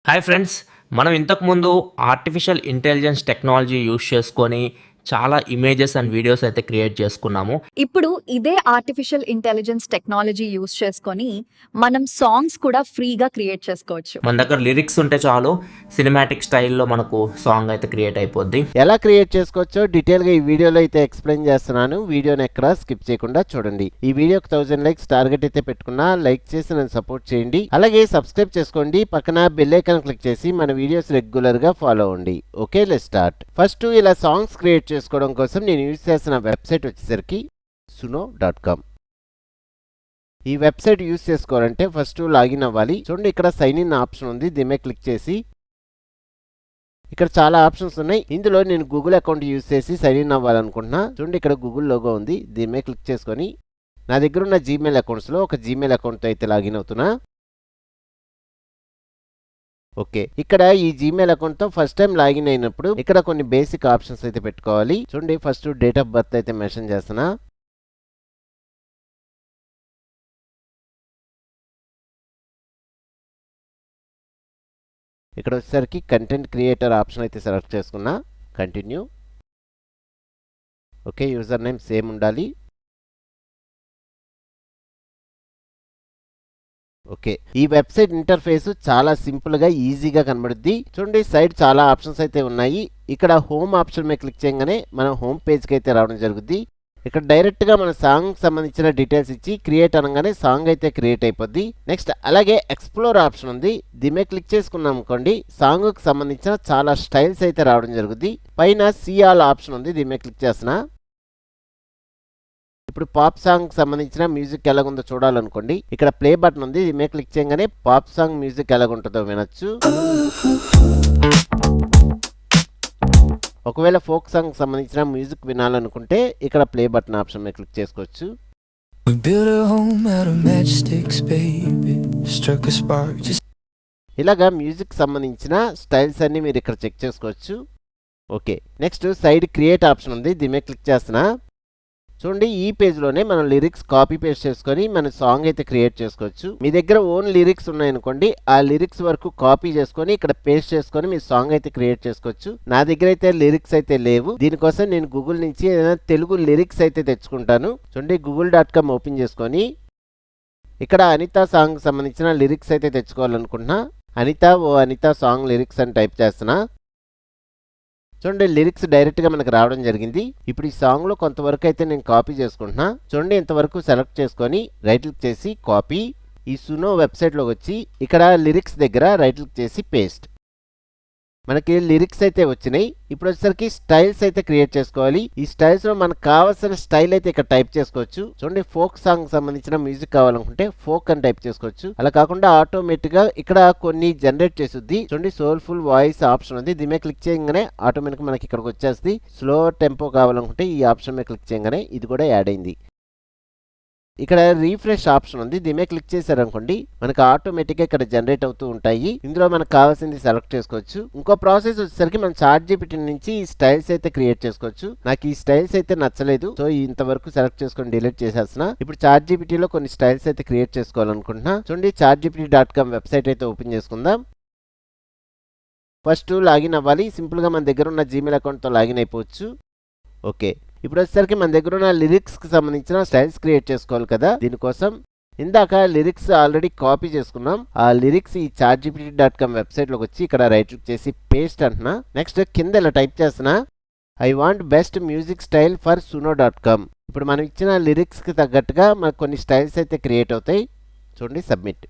Hi friends, మనం ఇంతకుముందు artificial intelligence technology use చేసుకొని చాలా ఇమేజెస్ అండ్ వీడియోస్ అయితే క్రియేట్ చేసుకున్నాము. ఇప్పుడు ఇదే ఆర్టిఫిషియల్ ఇంటెలిజెన్స్ టెక్నాలజీ యూజ్ చేసుకొని మనం సాంగ్స్ కూడా ఫ్రీగా క్రియేట్ చేసుకోవచ్చు. మన దగ్గర లిరిక్స్ ఉంటే చాలు, సినిమాటిక్ స్టైల్లో మనకు సాంగ్ అయితే క్రియేట్ అయిపోద్ది. ఎలా క్రియేట్ చేసుకోవచ్చో డీటెయిల్గా ఈ వీడియోలో అయితే ఎక్స్ప్లెయిన్ చేస్తున్నాను. వీడియోని ఎక్కడా స్కిప్ చేయకుండా చూడండి. ఈ వీడియోకి 1000 లైక్స్ టార్గెట్ అయితే పెట్టుకున్నా, లైక్ చేసి నన్ను సపోర్ట్ చేయండి. అలాగే సబ్స్క్రైబ్ చేసుకోండి. పక్కన బెల్ ఐకాన్ క్లిక్ చేసి మన వీడియోస్ రెగ్యులర్ గా ఫాలో అవ్వండి. Okay, let's start. ఫస్ట్ ఇలా సాంగ్స్ క్రియేట్ చేసుకోవడం కోసం నేను యూజ్ చేసిన వెబ్సైట్ వచ్చేసరికి suno.com. ఈ వెబ్సైట్ యూజ్ చేసుకోవాలంటే ఫస్ట్ లాగిన్ అవ్వాలి. చూడండి, ఇక్కడ సైన్ ఇన్ ఆప్షన్ ఉంది. దీని మీద క్లిక్ చేసి ఇక్కడ చాలా ఆప్షన్స్ ఉన్నాయి. ఇందులో నేను గూగుల్ అకౌంట్ యూజ్ చేసి సైన్ ఇన్ అవ్వాలనుకుంటున్నా. చూడండి, ఇక్కడ గూగుల్ లోగో ఉంది. దీని మీద క్లిక్ చేసుకొని నా దగ్గర ఉన్న జీమెయిల్ అకౌంట్స్లో ఒక జీమెయిల్ అకౌంట్తో అయితే లాగిన్ అవుతున్నా. ఓకే, ఇక్కడ ఈ జీమెయిల్ అకౌంట్తో ఫస్ట్ టైం లాగిన్ అయినప్పుడు ఇక్కడ కొన్ని బేసిక్ ఆప్షన్స్ అయితే పెట్టుకోవాలి. చూడండి, ఫస్ట్ డేట్ ఆఫ్ బర్త్ అయితే మెన్షన్ చేస్తున్నా. ఇక్కడ వచ్చేసరికి కంటెంట్ క్రియేటర్ ఆప్షన్ అయితే సెలెక్ట్ చేసుకున్నా. Continue. Okay, user name same ఉండాలి. ఓకే, ఈ వెబ్సైట్ ఇంటర్ఫేస్ చాలా సింపుల్ గా ఈజీగా కనబడుద్ది. చూడండి, సైడ్ చాలా ఆప్షన్స్ అయితే ఉన్నాయి. ఇక్కడ హోమ్ ఆప్షన్ మీద క్లిక్ చేయగానే మనం హోమ్ పేజ్కి అయితే రావడం జరుగుద్ది. ఇక్కడ డైరెక్ట్ గా మన సాంగ్ సంబంధించిన డీటెయిల్స్ ఇచ్చి క్రియేట్ అనగానే సాంగ్ అయితే క్రియేట్ అయిపోద్ది. నెక్స్ట్ అలాగే ఎక్స్ప్లోర్ ఆప్షన్ ఉంది. దీని మీద క్లిక్ చేసుకున్నాం అనుకోండి, సాంగ్ కు సంబంధించిన చాలా స్టైల్స్ అయితే రావడం జరుగుద్ది. పైన సీ ఆల్ ఆప్షన్ ఉంది. దీని మీద క్లిక్ చేస్తున్నా. ఇప్పుడు పాప్ సాంగ్ సంబంధించిన మ్యూజిక్ ఎలాగుందో చూడాలనుకోండి, ఇక్కడ ప్లే బటన్ ఉంది. దీని మీద క్లిక్ చేయగానే పాప్ సాంగ్ మ్యూజిక్ ఎలాగుంటుందో వినొచ్చు. ఒకవేళ ఫోక్ సాంగ్ సంబంధించిన మ్యూజిక్ వినాలనుకుంటే ఇక్కడ ప్లే బటన్ ఆప్షన్ మీద క్లిక్ చేసుకోవచ్చు. ఇలాగా మ్యూజిక్ సంబంధించిన స్టైల్స్ అన్ని మీరు ఇక్కడ చెక్ చేసుకోవచ్చు. Okay, next side create option ఉంది. దీని మీద క్లిక్ చేస్తున్నా. చూడండి, ఈ పేజ్లోనే మనం లిరిక్స్ కాపీ పేస్ట్ చేసుకొని మన సాంగ్ అయితే క్రియేట్ చేసుకోవచ్చు. మీ దగ్గర ఓన్ లిరిక్స్ ఉన్నాయనుకోండి, ఆ లిరిక్స్ వరకు కాపీ చేసుకొని ఇక్కడ పేస్ట్ చేసుకొని మీ సాంగ్ అయితే క్రియేట్ చేసుకోవచ్చు. నా దగ్గర అయితే లిరిక్స్ అయితే లేవు. దీనికోసం నేను గూగుల్ నుంచి ఏదైనా తెలుగు లిరిక్స్ అయితే తెచ్చుకుంటాను. చూడండి, google.com ఓపెన్ చేసుకొని ఇక్కడ అనిత సాంగ్ సంబంధించిన లిరిక్స్ అయితే తెచ్చుకోవాలనుకుంటున్నా. అనిత సాంగ్ లిరిక్స్ అని టైప్ చేస్తున్నా. చూడండి, లిరిక్స్ డైరెక్ట్గా మనకు రావడం జరిగింది. ఇప్పుడు ఈ సాంగ్లో కొంతవరకు అయితే నేను కాపీ చేసుకుంటున్నా. చూడండి, ఇంతవరకు సెలెక్ట్ చేసుకొని రైట్ క్లిక్ చేసి కాపీ. ఈ సునో వెబ్సైట్లోకి వచ్చి ఇక్కడ లిరిక్స్ దగ్గర రైట్ క్లిక్ చేసి పేస్ట్. మనకి లిరిక్స్ అయితే వచ్చినాయి. ఇప్పుడు వచ్చేసరికి స్టైల్స్ అయితే క్రియేట్ చేసుకోవాలి. ఈ స్టైల్స్లో మనకు కావాల్సిన స్టైల్ అయితే ఇక్కడ టైప్ చేసుకోవచ్చు. చూడండి, ఫోక్ సాంగ్ సంబంధించిన మ్యూజిక్ కావాలనుకుంటే ఫోక్ అని టైప్ చేసుకోవచ్చు. అలా కాకుండా ఆటోమేటిక్గా ఇక్కడ కొన్ని జనరేట్ చేస్తుంది. చూడండి, సోల్ఫుల్ వాయిస్ ఆప్షన్ ఉంది. దీని మీద క్లిక్ చేయగానే ఆటోమేటిక్ మనకి ఇక్కడికి వచ్చేస్తుంది. స్లో టెంపో కావాలనుకుంటే ఈ ఆప్షన్ మీద క్లిక్ చేయగానే ఇది కూడా యాడ్ అయింది. ఇక్కడ రీఫ్రెష్ ఆప్షన్ ఉంది. దీని మీద క్లిక్ చేశారనుకోండి, మనకు ఆటోమేటిక్గా ఇక్కడ జనరేట్ అవుతూ ఉంటాయి. ఇందులో మనకు కావాల్సింది సెలెక్ట్ చేసుకోవచ్చు. ఇంకో ప్రాసెస్ వచ్చేసరికి మనం ChatGPT నుంచి ఈ స్టైల్స్ అయితే క్రియేట్ చేసుకోవచ్చు. నాకు ఈ స్టైల్స్ అయితే నచ్చలేదు, సో ఇంతవరకు సెలెక్ట్ చేసుకొని డిలీట్ చేసేస్తున్నా. ఇప్పుడు ChatGPT లో కొన్ని స్టైల్స్ అయితే క్రియేట్ చేసుకోవాలనుకుంటున్నా. చూడండి, chatgpt.com వెబ్సైట్ అయితే ఓపెన్ చేసుకుందాం. ఫస్ట్ లాగిన్ అవ్వాలి. సింపుల్ గా మన దగ్గర ఉన్న జీమెయిల్ అకౌంట్తో లాగిన్ అయిపోవచ్చు. ఓకే, ఇప్పుడు వచ్చేసరికి మన దగ్గర ఉన్న లిరిక్స్కి సంబంధించిన స్టైల్స్ క్రియేట్ చేసుకోవాలి కదా. దీనికోసం ఇందాక లిరిక్స్ ఆల్రెడీ కాపీ చేసుకున్నాం. ఆ లిరిక్స్ ఈ ChatGPT.com వెబ్సైట్లోకి వచ్చి ఇక్కడ రైట్ క్లిక్ చేసి పేస్ట్ అంటున్నా. నెక్స్ట్ కింద ఇలా టైప్ చేస్తున్నా, I want best music style for suno.com. ఇప్పుడు మనం ఇచ్చిన లిరిక్స్కి తగ్గట్టుగా మనకు కొన్ని స్టైల్స్ అయితే క్రియేట్ అవుతాయి. చూడండి, సబ్మిట్.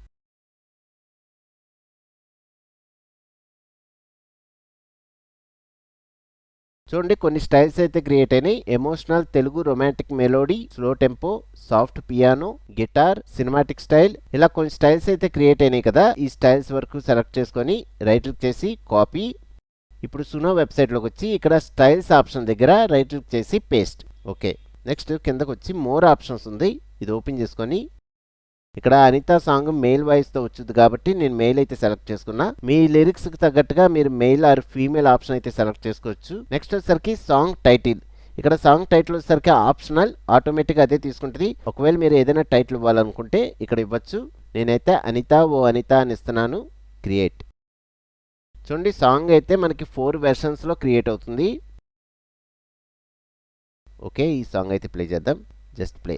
చూడండి, కొన్ని స్టైల్స్ అయితే క్రియేట్ అయినాయి. Emotional Telugu, romantic melody, slow tempo, soft piano, guitar, cinematic style, ఇలా కొన్ని స్టైల్స్ అయితే క్రియేట్ అయినాయి కదా. ఈ స్టైల్స్ వరకు సెలెక్ట్ చేసుకొని రైట్ క్లిక్ చేసి కాపీ. ఇప్పుడు సునో వెబ్సైట్లోకి వచ్చి ఇక్కడ స్టైల్స్ ఆప్షన్ దగ్గర రైట్ క్లిక్ చేసి పేస్ట్. ఓకే, నెక్స్ట్ కిందకు వచ్చి మోర్ ఆప్షన్స్ ఉంది. ఇది ఓపెన్ చేసుకొని ఇక్కడ అనిత సాంగ్ మెయిల్ వాయిస్తో వచ్చింది కాబట్టి నేను మెయిల్ అయితే సెలెక్ట్ చేసుకున్నా. మీ లిరిక్స్కి తగ్గట్టుగా మీరు మెయిల్ ఆర్ ఫీమేల్ ఆప్షన్ అయితే సెలెక్ట్ చేసుకోవచ్చు. నెక్స్ట్ వచ్చేసరికి సాంగ్ టైటిల్. ఇక్కడ సాంగ్ టైటిల్ వచ్చేసరికి ఆప్షనల్, ఆటోమేటిక్గా అదే తీసుకుంటుంది. ఒకవేళ మీరు ఏదైనా టైటిల్ ఇవ్వాలనుకుంటే ఇక్కడ ఇవ్వచ్చు. నేనైతే అనిత ఓ అనిత అని ఇస్తున్నాను. క్రియేట్. చూడండి సాంగ్ అయితే మనకి 4 వెర్షన్స్లో క్రియేట్ అవుతుంది. ఓకే, ఈ సాంగ్ అయితే ప్లే చేద్దాం. Just play.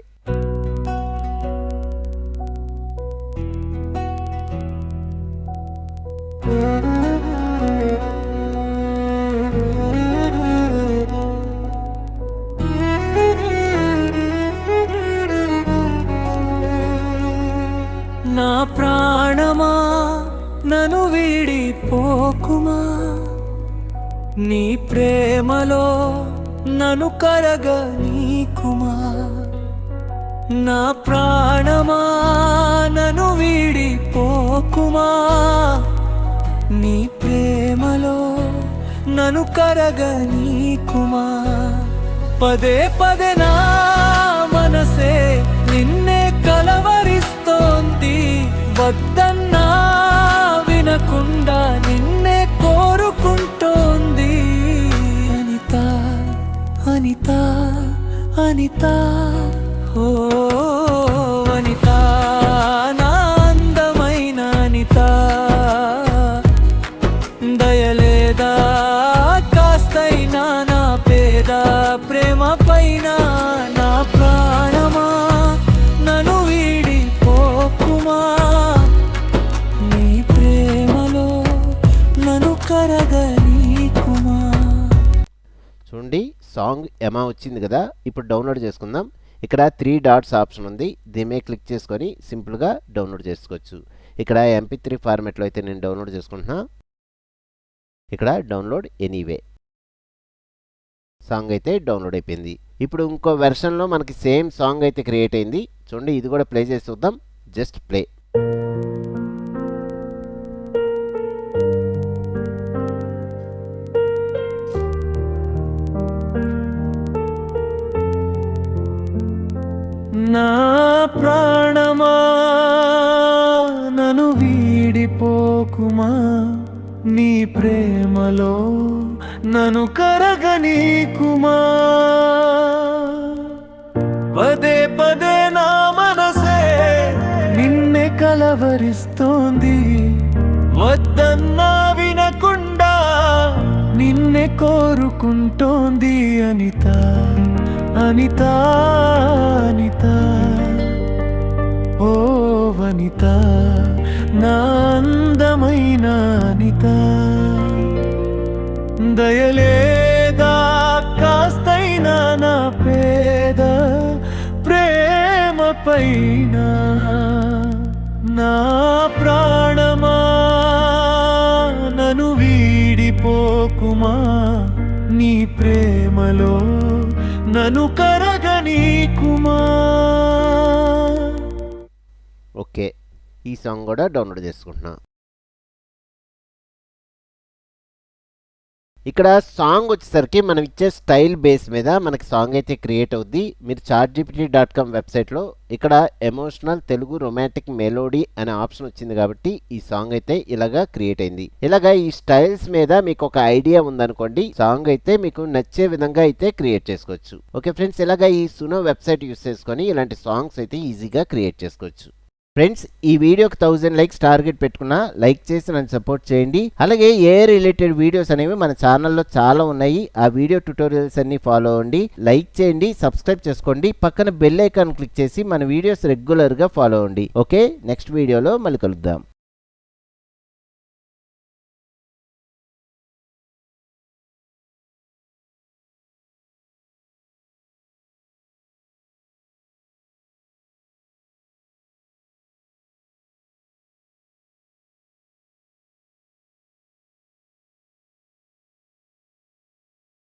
నా ప్రాణమా నను వీడిపోకుమా, నీ ప్రేమలో నను కరగనీకుమా. నా ప్రాణమా నను వీడిపోకుమా, నీ ప్రేమలో నను కరగనీకుమా. పదే పదే నా మనసే నిన్నే కలవరిస్తోంది, వద్దన్నా వినకుండా నిన్నే కోరుకుంటోంది. అనిత అనిత అనిత ఓ అనిత, నా అందమైన అనిత, దయలేదా కాస్తైనా నా పేద ప్రేమ పైన. నా ప్రాణమా నను వీడిపోకుమా, నీ ప్రేమలో నను కరగనీకుమా. చూడండి సాంగ్ ఎమా వచ్చింది కదా. ఇప్పుడు డౌన్లోడ్ చేసుకుందాం. ఇక్కడ 3 డాట్స్ ఆప్షన్ ఉంది, దీని మీద క్లిక్ చేసుకొని సింపుల్గా డౌన్లోడ్ చేసుకోవచ్చు. ఇక్కడ MP3 ఫార్మాట్లో అయితే నేను డౌన్లోడ్ చేసుకుంటున్నా. ఇక్కడ డౌన్లోడ్ ఎనీవే సాంగ్ అయితే డౌన్లోడ్ అయిపోయింది. ఇప్పుడు ఇంకో వెర్షన్లో మనకి సేమ్ సాంగ్ అయితే క్రియేట్ అయింది. చూడండి ఇది కూడా ప్లే చేసి చూద్దాం. Just play. నా ప్రాణమా నను వీడిపోకుమా, నీ ప్రేమలో నను కరగనీకుమా. పదే పదే నా మనసే నిన్నే కలవరిస్తోంది, వద్దన్నా వినకుండా నిన్నే కోరుకుంటోంది. అనిత అనిత అనిత ఓ వనిత, నా అందమైన అనిత, దయలేదా కాస్తైనా నా పేద ప్రేమ పైన. నా ప్రాణమా నను వీడిపోకుమా, నీ ప్రేమలో నను కరగనీకుమా. ఓకే, ఈ సాంగ్ కూడా డౌన్లోడ్ చేసుకుంటున్నా. ఇక్కడ సాంగ్ వచ్చేసరికి మనం ఇచ్చే స్టైల్ బేస్ మీద మనకి సాంగ్ అయితే క్రియేట్ అవుద్ది. మీరు chartgpt.com వెబ్సైట్లో ఇక్కడ ఎమోషనల్ తెలుగు రొమాంటిక్ మెలోడీ అనే ఆప్షన్ వచ్చింది కాబట్టి ఈ సాంగ్ అయితే ఇలాగా క్రియేట్ అయింది. ఇలాగా ఈ స్టైల్స్ మీద మీకు ఒక ఐడియా ఉందనుకోండి, సాంగ్ అయితే మీకు నచ్చే విధంగా అయితే క్రియేట్ చేసుకోవచ్చు. ఓకే ఫ్రెండ్స్, ఇలాగా ఈ సునో వెబ్సైట్ యూస్ చేసుకొని ఇలాంటి సాంగ్స్ అయితే ఈజీగా క్రియేట్ చేసుకోవచ్చు. ఫ్రెండ్స్, ఈ వీడియోకి 1000 లైక్స్ టార్గెట్ పెట్టుకున్నా లైక్ చేసి నన్ను సపోర్ట్ చేయండి. అలాగే ఏ రిలేటెడ్ వీడియోస్ అనేవి మన ఛానల్లో చాలా ఉన్నాయి. ఆ వీడియో ట్యుటోరియల్స్ అన్ని ఫాలో అవ్వండి, లైక్ చేయండి, సబ్స్క్రైబ్ చేసుకోండి, పక్కన బెల్ ఐకాన్ క్లిక్ చేసి మన వీడియోస్ రెగ్యులర్గా ఫాలో అవ్వండి. ఓకే, నెక్స్ట్ వీడియోలో మళ్ళీ కలుద్దాం.